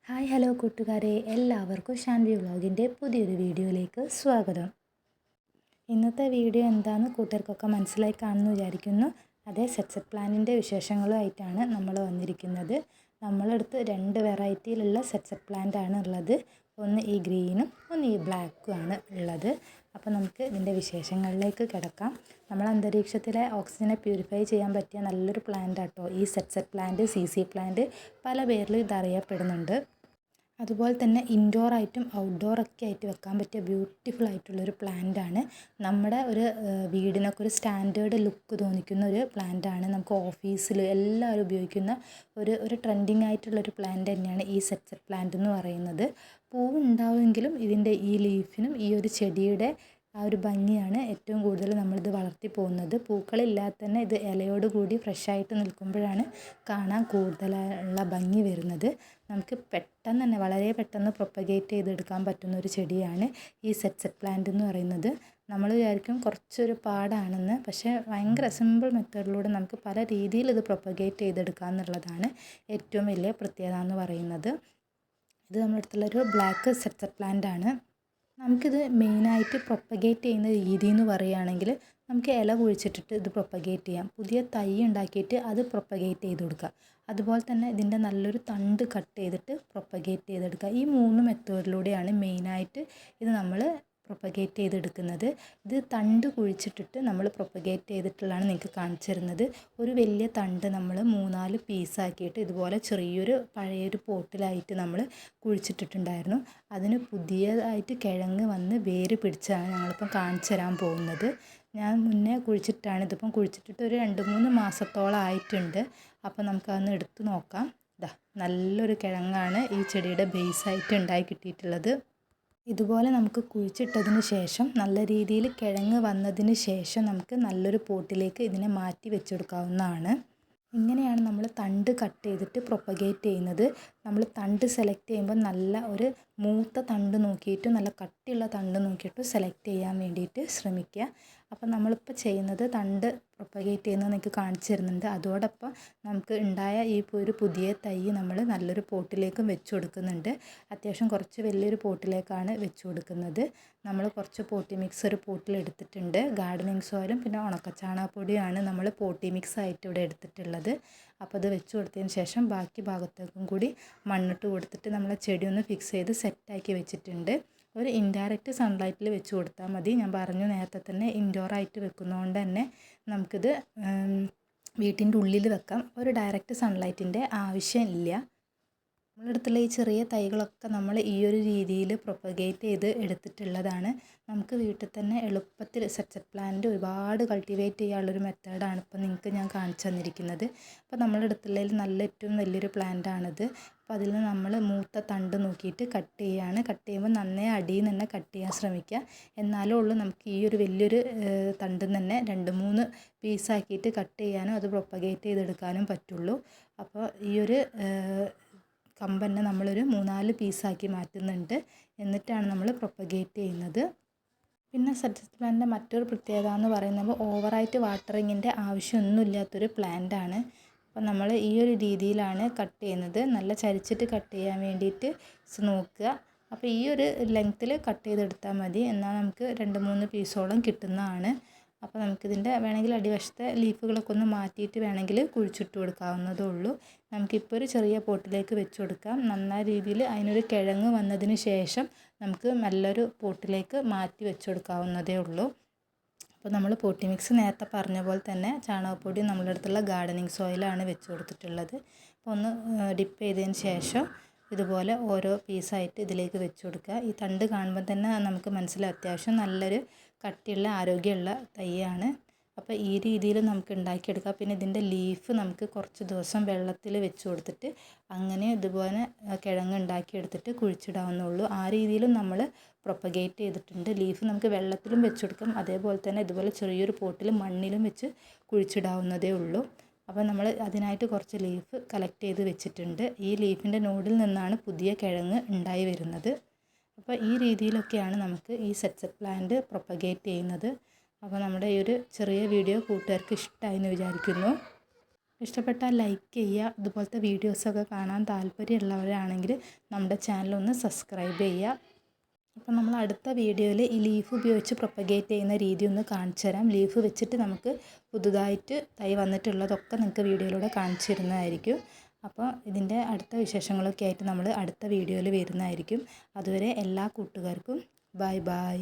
Hi hello കൂട്ടുകാരെ, എല്ലാവർക്കും ഷാൻവി വ്ളോഗിൻ്റെ പുതിയൊരു വീഡിയോയിലേക്ക് സ്വാഗതം. ഇന്നത്തെ വീഡിയോ എന്താണെന്ന് കൂട്ടുകാർക്കൊക്കെ മനസ്സിലായി കാണുമെന്ന് വിചാരിക്കുന്നു. അതേ സെറ്റ് പ്ലാനിൻ്റെ വിശേഷങ്ങളുമായിട്ടാണ് നമ്മൾ വന്നിരിക്കുന്നത്. നമ്മളടുത്ത് രണ്ട് വെറൈറ്റിയിലുള്ള സെറ്റ് പ്ലാന്റ് ആണ് ഉള്ളത്. ഒന്ന് ഈ ഗ്രീനും ഒന്ന് ഈ ബ്ലാക്കും ആണ് ഉള്ളത്. അപ്പോൾ നമുക്ക് ഇതിൻ്റെ വിശേഷങ്ങളിലേക്ക് കിടക്കാം. നമ്മൾ അന്തരീക്ഷത്തിലെ ഓക്സിജനെ പ്യൂരിഫൈ ചെയ്യാൻ പറ്റിയ നല്ലൊരു പ്ലാന്റ് ആട്ടോ ഈ സെറ്റ് പ്ലാന്റ്. CC പ്ലാന്റ് പല പേരിൽ ഇതറിയപ്പെടുന്നുണ്ട്. അതുപോലെ തന്നെ ഇൻഡോർ ആയിട്ടും ഔട്ട്ഡോർ ഒക്കെ ആയിട്ട് വെക്കാൻ പറ്റിയ ബ്യൂട്ടിഫുൾ ആയിട്ടുള്ളൊരു പ്ലാന്റ് ആണ്. നമ്മുടെ ഒരു വീടിനൊക്കെ ഒരു സ്റ്റാൻഡേർഡ് ലുക്ക് തോന്നിക്കുന്ന ഒരു പ്ലാന്റ് ആണ്. നമുക്ക് ഓഫീസിൽ എല്ലാവരും ഉപയോഗിക്കുന്ന ഒരു ട്രെൻഡിങ് ആയിട്ടുള്ളൊരു പ്ലാന്റ് തന്നെയാണ് ഈ സെറ്റ് പ്ലാന്റ് എന്ന് പറയുന്നത്. പൂവ് ഉണ്ടാവുമെങ്കിലും ഇതിൻ്റെ ഈ ലീഫിനും ഈ ഒരു ചെടിയുടെ ആ ഒരു ഭംഗിയാണ് ഏറ്റവും കൂടുതൽ നമ്മളിത് വളർത്തി പോകുന്നത്. പൂക്കളില്ലാതെ തന്നെ ഇത് ഇലയോട് കൂടി ഫ്രഷായിട്ട് നിൽക്കുമ്പോഴാണ് കാണാൻ കൂടുതലുള്ള ഭംഗി വരുന്നത്. നമുക്ക് പെട്ടെന്ന് തന്നെ വളരെ പെട്ടെന്ന് പ്രൊപ്പഗേറ്റ് ചെയ്തെടുക്കാൻ പറ്റുന്ന ഒരു ചെടിയാണ് ഈ സെറ്റ് പ്ലാന്റ് എന്ന് പറയുന്നത്. നമ്മൾ വിചാരിക്കും കുറച്ചൊരു പാടാണെന്ന്, പക്ഷേ ഭയങ്കര സിമ്പിൾ മെത്തേഡിലൂടെ നമുക്ക് പല രീതിയിൽ ഇത് പ്രൊപ്പഗേറ്റ് ചെയ്തെടുക്കുക എന്നുള്ളതാണ് ഏറ്റവും വലിയ പ്രത്യേകത എന്ന് പറയുന്നത്. ഇത് നമ്മുടെ അടുത്തുള്ളൊരു ബ്ലാക്ക് സെറ്റ് പ്ലാന്റ് ആണ്. നമുക്കിത് മെയിനായിട്ട് പ്രൊപ്പഗേറ്റ് ചെയ്യുന്ന രീതി എന്ന് പറയുകയാണെങ്കിൽ നമുക്ക് ഇല കുഴിച്ചിട്ടിട്ട് ഇത് പ്രൊപ്പഗേറ്റ് ചെയ്യാം. പുതിയ തൈ ഉണ്ടാക്കിയിട്ട് അത് പ്രൊപ്പഗേറ്റ് ചെയ്ത് കൊടുക്കുക. അതുപോലെ തന്നെ ഇതിൻ്റെ നല്ലൊരു തണ്ട് കട്ട് ചെയ്തിട്ട് പ്രൊപ്പഗേറ്റ് ചെയ്തെടുക്കുക. ഈ 3 മെത്തേഡിലൂടെയാണ് മെയിനായിട്ട് ഇത് നമ്മൾ പ്രൊപ്പഗേറ്റ് ചെയ്തെടുക്കുന്നത്. ഇത് തണ്ട് കുഴിച്ചിട്ടിട്ട് നമ്മൾ പ്രൊപ്പഗേറ്റ് ചെയ്തിട്ടുള്ളതാണ് നിങ്ങൾക്ക് കാണിച്ചു തരുന്നത്. ഒരു വലിയ തണ്ട് നമ്മൾ 3-4 പീസാക്കിയിട്ട് ഇതുപോലെ ചെറിയൊരു പഴയൊരു പോട്ടിലായിട്ട് നമ്മൾ കുഴിച്ചിട്ടിട്ടുണ്ടായിരുന്നു. അതിന് പുതിയതായിട്ട് കിഴങ്ങ് വന്ന് വേര് പിടിച്ചാണ് ഞങ്ങളിപ്പം കാണിച്ചു തരാൻ പോകുന്നത്. ഞാൻ മുന്നേ കുഴിച്ചിട്ടാണ്, ഇതിപ്പം കുഴിച്ചിട്ടിട്ട് ഒരു 2-3 മാസത്തോളം ആയിട്ടുണ്ട്. അപ്പോൾ നമുക്കതൊന്ന് എടുത്ത് നോക്കാം. ഇതാ നല്ലൊരു കിഴങ്ങാണ് ഈ ചെടിയുടെ ബേസായിട്ട് ഉണ്ടായി കിട്ടിയിട്ടുള്ളത്. ഇതുപോലെ നമുക്ക് കുഴിച്ചിട്ടതിന് ശേഷം നല്ല രീതിയിൽ കിഴങ്ങ് വന്നതിന് ശേഷം നമുക്ക് നല്ലൊരു പോട്ടിലേക്ക് ഇതിനെ മാറ്റി വെച്ചെടുക്കാവുന്നതാണ്. ഇങ്ങനെയാണ് നമ്മൾ തണ്ട് കട്ട് ചെയ്തിട്ട് പ്രൊപ്പഗേറ്റ് ചെയ്യുന്നത്. നമ്മൾ തണ്ട് സെലക്ട് ചെയ്യുമ്പോൾ നല്ല ഒരു മൂത്ത തണ്ട് നോക്കിയിട്ട് നല്ല കട്ടിയുള്ള തണ്ട് നോക്കിയിട്ട് സെലക്ട് ചെയ്യാൻ വേണ്ടിയിട്ട് ശ്രമിക്കുക. അപ്പം നമ്മളിപ്പോൾ ചെയ്യുന്നത് തണ്ട് പ്രൊപ്പഗേറ്റ് ചെയ്യുന്നത് നിങ്ങൾക്ക് കാണിച്ചു തരുന്നുണ്ട്. അതോടൊപ്പം നമുക്ക് ഉണ്ടായ ഈ ഒരു പുതിയ തൈ നമ്മൾ നല്ലൊരു പോട്ടിലേക്കും വെച്ച് കൊടുക്കുന്നുണ്ട്. അത്യാവശ്യം കുറച്ച് വലിയൊരു പോട്ടിലേക്കാണ് വെച്ച് കൊടുക്കുന്നത്. നമ്മൾ കുറച്ച് പോട്ടി മിക്സ് ഒരു പോട്ടിൽ എടുത്തിട്ടുണ്ട്. ഗാർഡനിങ് സോയിലും പിന്നെ ഉണക്കച്ചാണകപ്പൊടിയാണ് നമ്മൾ പോട്ടി മിക്സ് ആയിട്ട് ഇവിടെ എടുത്തിട്ടുള്ളത്. അപ്പോൾ അത് വെച്ച് കൊടുത്തതിന് ശേഷം ബാക്കി ഭാഗത്തേക്കും കൂടി മണ്ണിട്ട് കൊടുത്തിട്ട് നമ്മൾ ചെടി ഒന്ന് ഫിക്സ് ചെയ്ത് സെറ്റാക്കി വെച്ചിട്ടുണ്ട്. ഒരു ഇൻഡയറക്റ്റ് സൺലൈറ്റിൽ വെച്ച് കൊടുത്താൽ മതി. ഞാൻ പറഞ്ഞു നേരത്തെ തന്നെ ഇൻഡോറായിട്ട് വെക്കുന്നതുകൊണ്ട് തന്നെ നമുക്കിത് വീട്ടിൻ്റെ ഉള്ളിൽ വെക്കാം. ഒരു ഡയറക്റ്റ് സൺലൈറ്റിൻ്റെ ആവശ്യമില്ല. നമ്മുടെ അടുത്തുള്ള ഈ ചെറിയ തൈകളൊക്കെ നമ്മൾ ഈ ഒരു രീതിയിൽ പ്രൊപ്പഗേറ്റ് ചെയ്ത് എടുത്തിട്ടുള്ളതാണ്. നമുക്ക് വീട്ടിൽ തന്നെ എളുപ്പത്തിൽ സെറ്റ് പ്ലാന്റ് ഒരുപാട് കൾട്ടിവേറ്റ് ചെയ്യാനുള്ളൊരു മെത്തേഡാണ് ഇപ്പോൾ നിങ്ങൾക്ക് ഞാൻ കാണിച്ചു തന്നിരിക്കുന്നത്. അപ്പോൾ നമ്മുടെ അടുത്തുള്ളതിൽ നല്ല ഏറ്റവും വലിയൊരു പ്ലാന്റ് ആണിത്. അപ്പോൾ അതിൽ നമ്മൾ മൂത്ത തണ്ട് നോക്കിയിട്ട് കട്ട് ചെയ്യുകയാണ്. കട്ട് ചെയ്യുമ്പോൾ നന്നേ അടിയിൽ നിന്ന് തന്നെ കട്ട് ചെയ്യാൻ ശ്രമിക്കുക. എന്നാലേ ഉള്ളൂ നമുക്ക് ഈ ഒരു വലിയൊരു തണ്ടിൽ തന്നെ 2-3 പീസാക്കിയിട്ട് കട്ട് ചെയ്യാനും അത് പ്രൊപ്പഗേറ്റ് ചെയ്തെടുക്കാനും പറ്റുള്ളൂ. അപ്പോൾ ഈ ഒരു കമ്പ് തന്നെ നമ്മളൊരു 3-4 പീസാക്കി മാറ്റുന്നുണ്ട്. എന്നിട്ടാണ് നമ്മൾ പ്രൊപ്പഗേറ്റ് ചെയ്യുന്നത്. പിന്നെ സെറ്റ് പ്ലാന്റിൻ്റെ മറ്റൊരു പ്രത്യേകത എന്ന് പറയുന്നത് ഓവറായിട്ട് വാട്ടറിങ്ങിൻ്റെ ആവശ്യമൊന്നുമില്ലാത്തൊരു പ്ലാന്റാണ്. അപ്പോൾ നമ്മൾ ഈ ഒരു രീതിയിലാണ് കട്ട് ചെയ്യുന്നത്. നല്ല ചരിച്ചിട്ട് കട്ട് ചെയ്യാൻ വേണ്ടിയിട്ട് നോക്കുക. അപ്പോൾ ഈ ഒരു ലെങ്ത്തിൽ കട്ട് ചെയ്തെടുത്താൽ മതി. എന്നാൽ നമുക്ക് 2-3 പീസോളം കിട്ടുന്നതാണ്. അപ്പോൾ നമുക്കിതിൻ്റെ വേണമെങ്കിൽ അടിവശത്തെ ലീഫുകളൊക്കെ ഒന്ന് മാറ്റിയിട്ട് വേണമെങ്കിൽ കുഴിച്ചിട്ട് കൊടുക്കാവുന്നതേ ഉള്ളൂ. നമുക്കിപ്പോൾ ഒരു ചെറിയ പോട്ടിലേക്ക് വെച്ച് കൊടുക്കാം. നന്നായ രീതിയിൽ അതിനൊരു കിഴങ്ങ് വന്നതിന് ശേഷം നമുക്ക് നല്ലൊരു പോട്ടിലേക്ക് മാറ്റി വെച്ച് കൊടുക്കാവുന്നതേ ഉള്ളൂ. അപ്പോൾ നമ്മൾ പോട്ടി മിക്സ് നേരത്തെ പറഞ്ഞ പോലെ തന്നെ ചാണകപ്പൊടി നമ്മുടെ അടുത്തുള്ള ഗാർഡനിങ് സോയിലാണ് വെച്ച് കൊടുത്തിട്ടുള്ളത്. അപ്പോൾ ഒന്ന് ഡിപ്പ് ചെയ്തതിന് ശേഷം ഇതുപോലെ ഓരോ പീസായിട്ട് ഇതിലേക്ക് വെച്ച് കൊടുക്കുക. ഈ തണ്ട് കാണുമ്പോൾ തന്നെ നമുക്ക് മനസ്സിലാവും അത്യാവശ്യം നല്ലൊരു കട്ടിയുള്ള ആരോഗ്യമുള്ള തൈയാണ്. അപ്പോൾ ഈ രീതിയിൽ നമുക്ക് ഉണ്ടാക്കിയെടുക്കാം. പിന്നെ ഇതിൻ്റെ ലീഫ് നമുക്ക് കുറച്ച് ദിവസം വെള്ളത്തിൽ വെച്ച് കൊടുത്തിട്ട് അങ്ങനെ ഇതുപോലെ കിഴങ്ങ് ഉണ്ടാക്കിയെടുത്തിട്ട് കുഴിച്ചിടാവുന്നുള്ളൂ. ആ രീതിയിലും നമ്മൾ പ്രൊപ്പഗേറ്റ് ചെയ്തിട്ടുണ്ട്. ലീഫ് നമുക്ക് വെള്ളത്തിലും വെച്ച് കൊടുക്കാം. അതേപോലെ തന്നെ ഇതുപോലെ ചെറിയൊരു പോട്ടിൽ മണ്ണിലും വെച്ച് കുഴിച്ചിടാവുന്നതേ ഉള്ളൂ. അപ്പോൾ നമ്മൾ അതിനായിട്ട് കുറച്ച് ലീഫ് കളക്ട് ചെയ്ത് വെച്ചിട്ടുണ്ട്. ഈ ലീഫിൻ്റെ നോഡിൽ നിന്നാണ് പുതിയ കിഴങ്ങ് ഉണ്ടായി വരുന്നത്. അപ്പോൾ ഈ രീതിയിലൊക്കെയാണ് നമുക്ക് ഈ സെറ്റ് പ്ലാന്റ് പ്രൊപ്പഗേറ്റ് ചെയ്യുന്നത്. അപ്പോൾ നമ്മുടെ ഈ ഒരു ചെറിയ വീഡിയോ കൂട്ടുകാർക്ക് ഇഷ്ടമായി എന്ന് വിചാരിക്കുന്നു. ഇഷ്ടപ്പെട്ടാൽ ലൈക്ക് ചെയ്യുക. ഇതുപോലത്തെ വീഡിയോസൊക്കെ കാണാൻ താല്പര്യമുള്ളവരാണെങ്കിൽ നമ്മുടെ ചാനലൊന്ന് സബ്സ്ക്രൈബ് ചെയ്യുക. അപ്പോൾ നമ്മൾ അടുത്ത വീഡിയോയിൽ ഈ ലീഫ് ഉപയോഗിച്ച് പ്രൊപ്പഗേറ്റ് ചെയ്യുന്ന രീതി ഒന്ന് കാണിച്ചു തരാം. ലീഫ് വെച്ചിട്ട് നമുക്ക് പുതുതായിട്ട് തൈ വന്നിട്ടുള്ളതൊക്കെ നിങ്ങൾക്ക് വീഡിയോയിലൂടെ കാണിച്ചു തരുന്നതായിരിക്കും. അപ്പോൾ ഇതിൻ്റെ അടുത്ത വിശേഷങ്ങളൊക്കെ ആയിട്ട് നമ്മൾ അടുത്ത വീഡിയോയിൽ വരുന്നതായിരിക്കും. അതുവരെ എല്ലാ കൂട്ടുകാർക്കും ബൈ ബൈ.